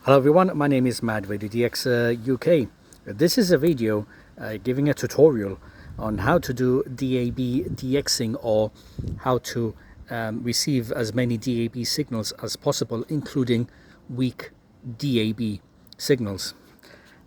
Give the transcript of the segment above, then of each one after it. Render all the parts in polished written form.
Hello everyone, my name is Mad Radio DX UK. This is a video giving a tutorial on how to do DAB DXing, or how to receive as many DAB signals as possible, including weak DAB signals.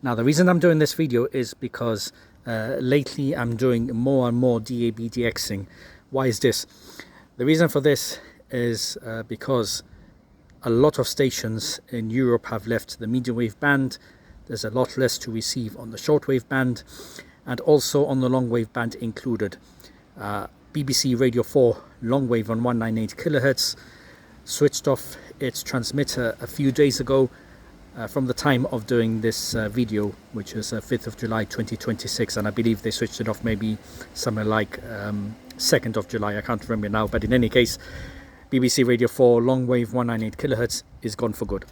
Now the reason I'm doing this video is because lately I'm doing more and more DAB DXing. Why is this? The reason for this is because a lot of stations in Europe have left the medium wave band. There's a lot less to receive on the shortwave band, and also on the long wave band included. BBC Radio 4 long wave on 198 kilohertz switched off its transmitter a few days ago, from the time of doing this video, which is 5th of July 2026, and I believe they switched it off maybe somewhere like 2nd of July, I can't remember now, but in any case, BBC Radio 4 long wave 198 kilohertz is gone for good.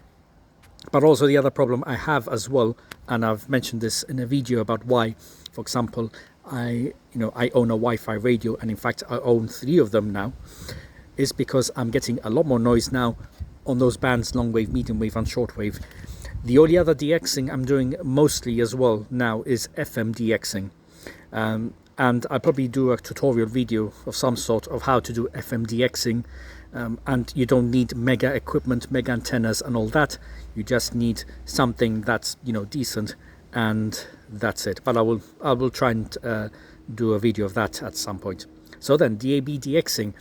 But also the other problem I have as well, and I've mentioned this in a video about why, for example, I own a Wi-Fi radio, and in fact I own 3 of them now, is because I'm getting a lot more noise now on those bands, long wave, medium wave and short wave. The only other DXing I'm doing mostly as well now is FM DXing. And I'll probably do a tutorial video of some sort of how to do FM DXing. And you don't need mega equipment, mega antennas and all that. You just need something that's decent, and that's it. But I will try and do a video of that at some point. So then, DAB DXing.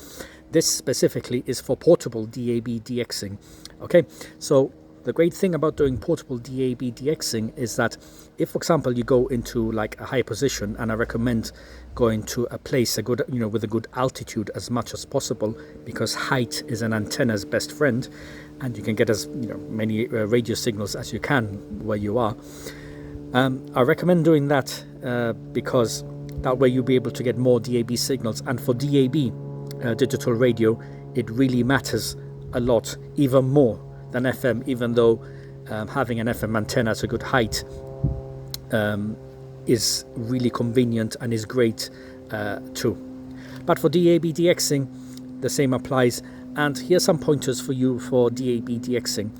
This specifically is for portable DAB DXing. Okay, so the great thing about doing portable DAB DXing is that if, for example, you go into like a high position, and I recommend going to a place with a good altitude as much as possible, because height is an antenna's best friend, and you can get as many radio signals as you can where you are. I recommend doing that because that way you'll be able to get more DAB signals, and for DAB digital radio, it really matters a lot, even more than FM, even though having an FM antenna at a good height is really convenient and is great too. But for DAB DXing, the same applies, and here's some pointers for you for DAB DXing.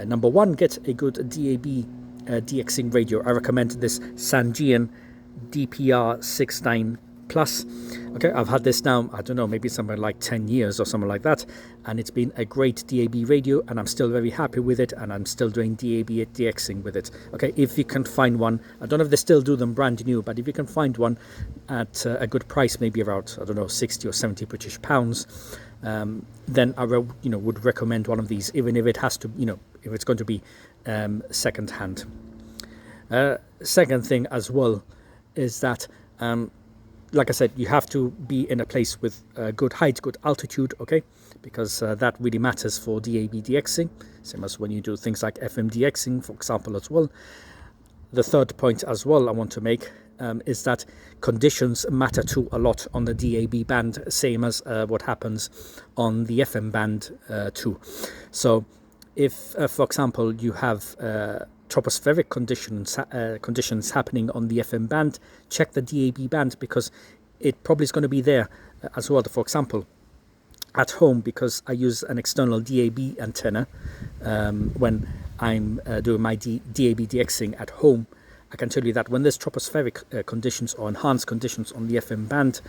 Number 1, get a good DAB DXing radio. I recommend this Sangean DPR-69 Plus. Okay, I've had this now, I don't know, maybe somewhere like 10 years or something like that, and it's been a great DAB radio, and I'm still very happy with it, and I'm still doing DAB DXing with it. Okay, if you can find one, I don't know if they still do them brand new, but if you can find one at a good price, maybe around, I don't know, 60 or 70 British pounds, then I would recommend one of these, even if it has to, if it's going to be second hand. Second thing as well is that like I said, you have to be in a place with good height, good altitude, okay? Because that really matters for DAB DXing, same as when you do things like FM DXing, for example, as well. The third point as well I want to make is that conditions matter too a lot on the DAB band, same as what happens on the FM band too. So if, for example, you have tropospheric conditions happening on the FM band, check the DAB band, because it probably is going to be there as well. For example, at home, because I use an external DAB antenna when I'm doing my DAB DXing at home, I can tell you that when there's tropospheric conditions or enhanced conditions on the FM band,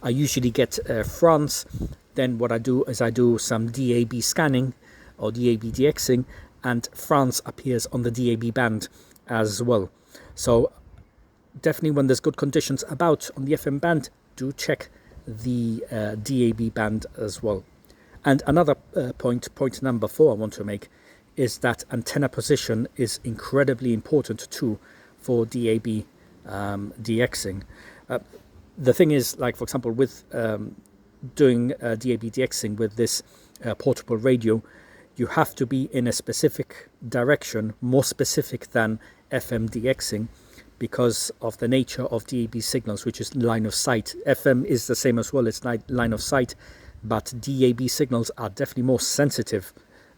I usually get France. Then what I do is I do some DAB scanning or DAB DXing, and France appears on the DAB band as well. So definitely when there's good conditions about on the FM band, do check the DAB band as well. And another point number 4 I want to make is that antenna position is incredibly important too for DAB DXing. The thing is, like for example, with doing DAB DXing with this portable radio, you have to be in a specific direction, more specific than FM DXing, because of the nature of DAB signals, which is line of sight. FM is the same as well, it's line of sight, but DAB signals are definitely more sensitive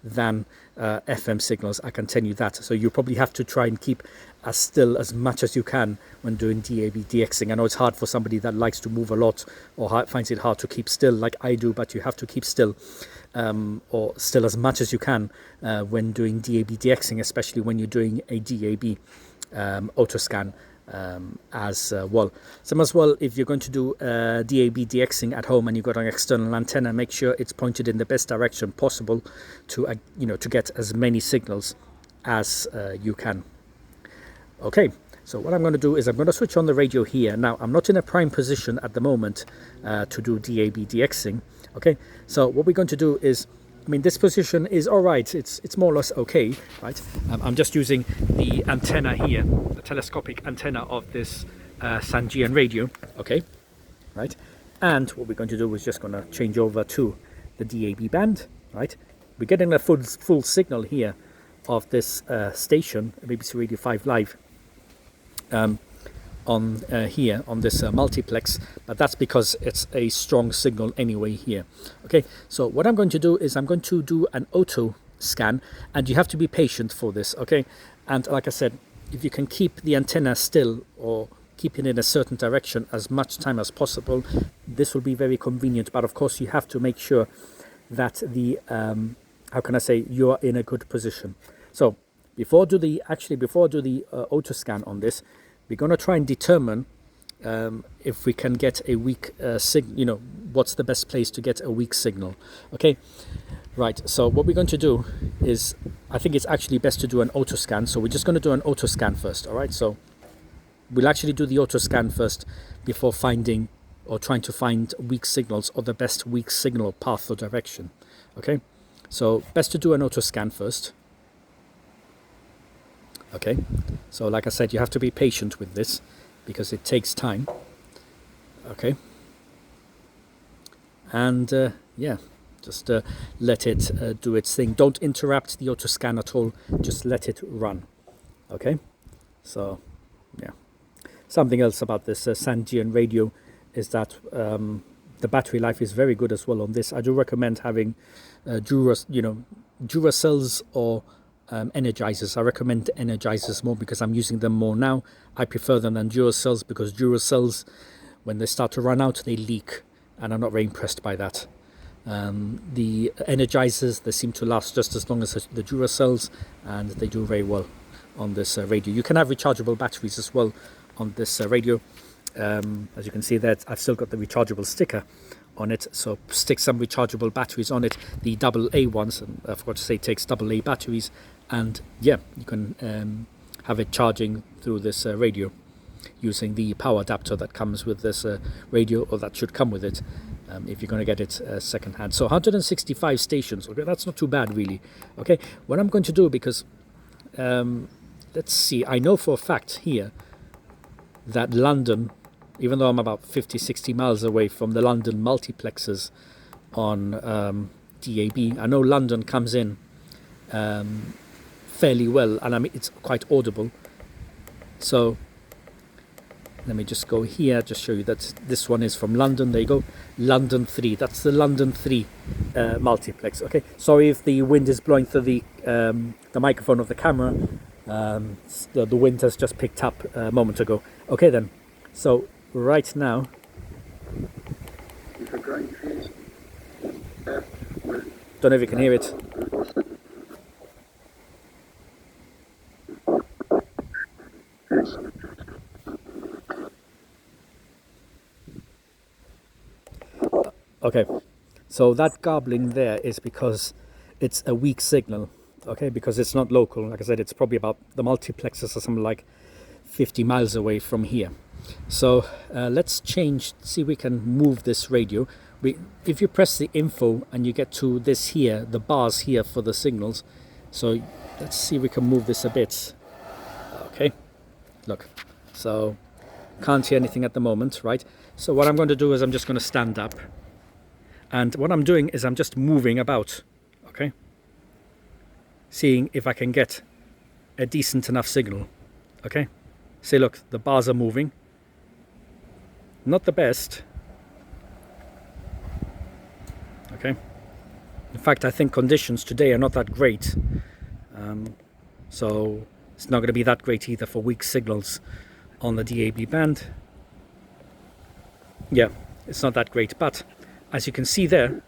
than FM signals, I can tell you that. So you probably have to try and keep as still as much as you can when doing DAB DXing. I know it's hard for somebody that likes to move a lot or finds it hard to keep still like I do, but you have to keep still or still as much as you can when doing DAB DXing, especially when you're doing a DAB Autoscan as well. Same as well, if you're going to do DAB DXing at home and you've got an external antenna, make sure it's pointed in the best direction possible to to get as many signals as you can. Okay, so what I'm going to do is I'm going to switch on the radio here. Now I'm not in a prime position at the moment to do DAB DXing. Okay, so what we're going to do is, I mean, this position is all right. It's more or less okay, right? I'm just using the antenna here, the telescopic antenna of this Sangean radio, okay, right? And what we're going to do is just going to change over to the DAB band, right? We're getting a full signal here of this station, BBC Radio 5 Live, on here on this multiplex, but that's because it's a strong signal anyway here. Okay, so what I'm going to do is I'm going to do an auto scan, and you have to be patient for this. Okay, and like I said, if you can keep the antenna still or keep it in a certain direction as much time as possible, this will be very convenient. But of course you have to make sure that the how can I say, you are in a good position. So before I do the auto scan on this, we're going to try and determine if we can get a weak signal, what's the best place to get a weak signal. Okay, right, so what we're going to do is, I think it's actually best to do an auto scan. So we're just going to do an auto scan first. All right, so we'll actually do the auto scan first before finding or trying to find weak signals or the best weak signal path or direction. Okay, so best to do an auto scan first. Okay, so like I said, you have to be patient with this because it takes time. Okay, and yeah, just let it do its thing. Don't interrupt the auto scan at all, just let it run. Okay, so yeah, something else about this Sangean radio is that the battery life is very good as well on this. I do recommend having Duracells or energizers. I recommend energizers more because I'm using them more now. I prefer them than Duracells because Duracells, when they start to run out, they leak, and I'm not very impressed by that. The energizers, they seem to last just as long as the Duracells, and they do very well on this radio. You can have rechargeable batteries as well on this radio. As you can see there, I've still got the rechargeable sticker on it, so stick some rechargeable batteries on it, the AA ones, and I forgot to say it takes AA batteries, and yeah, you can have it charging through this radio using the power adapter that comes with this radio, or that should come with it if you're going to get it second hand. So 165 stations, okay, that's not too bad really. Okay, what I'm going to do, because let's see, I know for a fact here that London, even though I'm about 50-60 miles away from the London multiplexes on DAB, I know London comes in fairly well, and I mean it's quite audible. So let me just go here, just show you that this one is from London. There you go, London 3. That's the London 3 multiplex. Okay, sorry if the wind is blowing through the microphone of the camera. The wind has just picked up a moment ago. Okay then, so right now, don't know if you can hear it. Okay, so that garbling there is because it's a weak signal. Okay, because it's not local. Like I said, it's probably about, the multiplexes are something like 50 miles away from here. So let's change, see if we can move this radio. If you press the info and you get to this here, the bars here for the signals. So let's see if we can move this a bit. Okay, look, so can't hear anything at the moment, right? So what I'm going to do is I'm just going to stand up, and what I'm doing is I'm just moving about, okay, seeing if I can get a decent enough signal. Okay, see, look, the bars are moving, not the best. Okay, In fact, I think conditions today are not that great, so it's not going to be that great either for weak signals on the DAB band. Yeah, it's not that great, but as you can see there,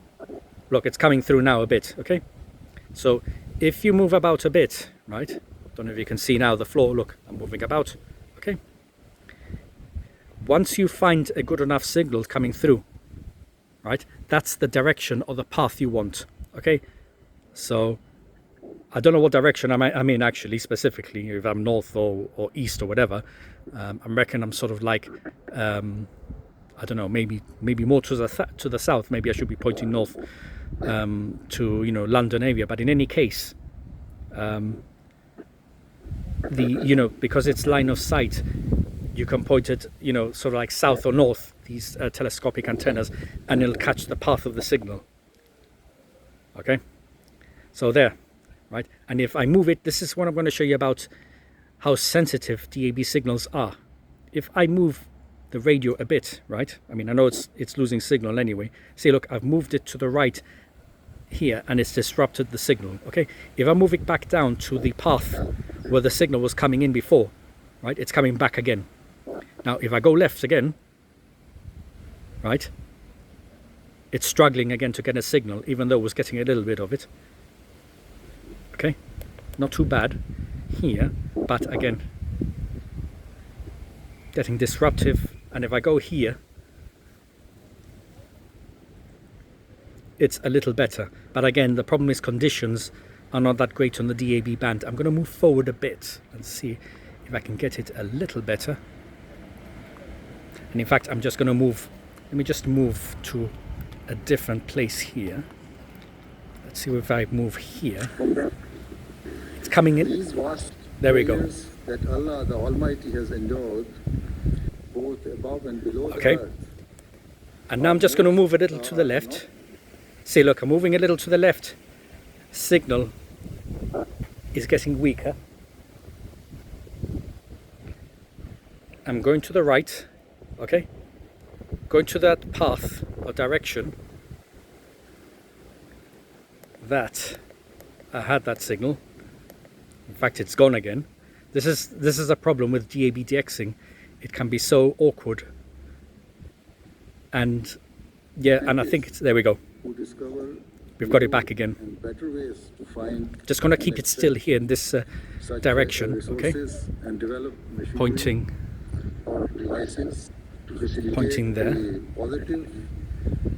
look, it's coming through now a bit. Okay, so if you move about a bit, right, don't know if you can see now the floor, look, I'm moving about. Okay, once you find a good enough signal coming through, right, that's the direction or the path you want. Okay, so I don't know what direction I mean actually specifically, if I'm north or east or whatever. I reckon I'm sort of like I don't know, maybe more to the south. Maybe I should be pointing north to, you know, London area. But in any case, because it's line of sight, you can point it, you know, sort of like south or north, these telescopic antennas, and it'll catch the path of the signal. Okay, so there, right? And if I move it, this is what I'm going to show you about how sensitive DAB signals are. If I move the radio a bit, right, I mean, I know it's losing signal anyway. See, look, I've moved it to the right here and it's disrupted the signal. Okay, if I move it back down to the path where the signal was coming in before, right, it's coming back again. Now if I go left again, right, it's struggling again to get a signal, even though it was getting a little bit of it. Okay, not too bad here, but again getting disruptive. And if I go here, it's a little better, but again the problem is conditions are not that great on the DAB band. I'm going to move forward a bit and see if I can get it a little better. And in fact, I'm just going to move, let me just move to a different place here. Let's see if I move here. It's coming in. There we go. That Allah the Almighty has endowed both above and below okay. the earth. And now I'm just going to move a little to the left. See, look, I'm moving a little to the left. Signal is getting weaker. I'm going to the right. Okay, going to that path or direction that I had that signal. In fact, it's gone again. This is a problem with DAB DXing. It can be so awkward. And yeah, and I think it's, there we go. We've got it back again. Just going to keep it still here in this direction. Okay, pointing there.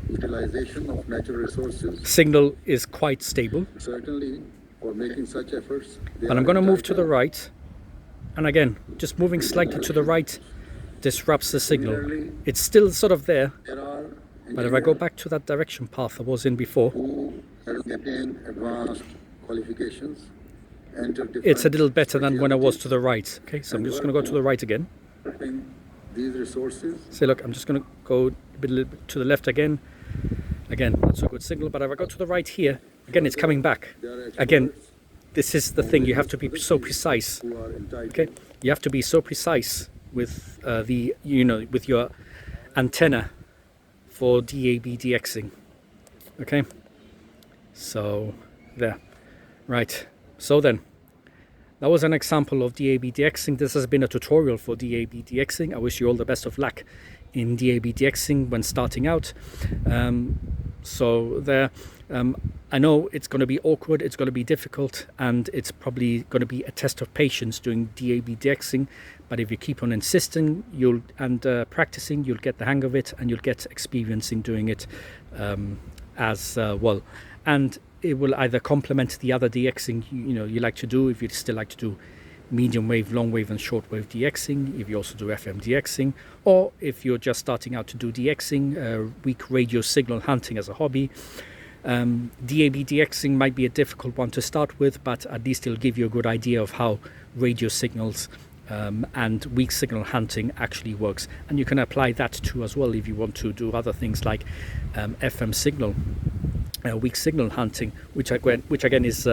Utilization of natural resources. Signal is quite stable. Certainly, for making such efforts. And I'm going to move to the right. And again, just moving slightly to the right disrupts the signal. It's still sort of there. But if I go back to that direction path I was in before, advanced qualifications, it's a little better than when I was to the right. Okay, so I'm just going to go to the right again. These resources. See, look, I'm just going to go a little bit to the left again. Again, not so good signal, but if I go to the right here, again, it's coming back. Again, this is the thing, you have to be so precise. Okay, you have to be so precise with with your antenna for DAB DXing. Okay, so there, right. So then, that was an example of DAB DXing. This has been a tutorial for DAB DXing. I wish you all the best of luck in DAB DXing when starting out. So there, I know it's going to be awkward, it's going to be difficult, and it's probably going to be a test of patience doing DAB DXing. But if you keep on insisting and practicing, you'll get the hang of it, and you'll get experience in doing it as well. And it will either complement the other DXing you like to do, if you still like to do medium wave, long wave and short wave DXing, if you also do FM DXing, or if you're just starting out to do DXing, weak radio signal hunting as a hobby. DAB DXing might be a difficult one to start with, but at least it'll give you a good idea of how radio signals and weak signal hunting actually works. And you can apply that too as well if you want to do other things like FM signal, weak signal hunting, which again is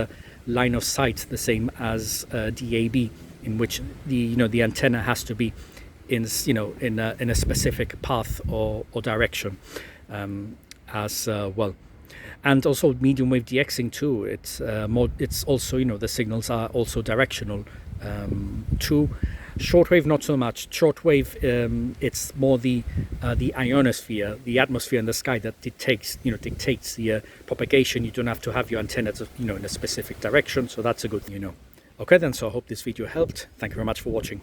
line of sight, the same as DAB, in which the antenna has to be in a specific path or direction as well. And also medium wave DXing too. It's it's also, you know, the signals are also directional too. Shortwave not so much. Shortwave, it's more the ionosphere, the atmosphere in the sky that dictates the propagation. You don't have to have your antennas, you know, in a specific direction. So that's a good thing, you know. Okay then, so I hope this video helped. Thank you very much for watching.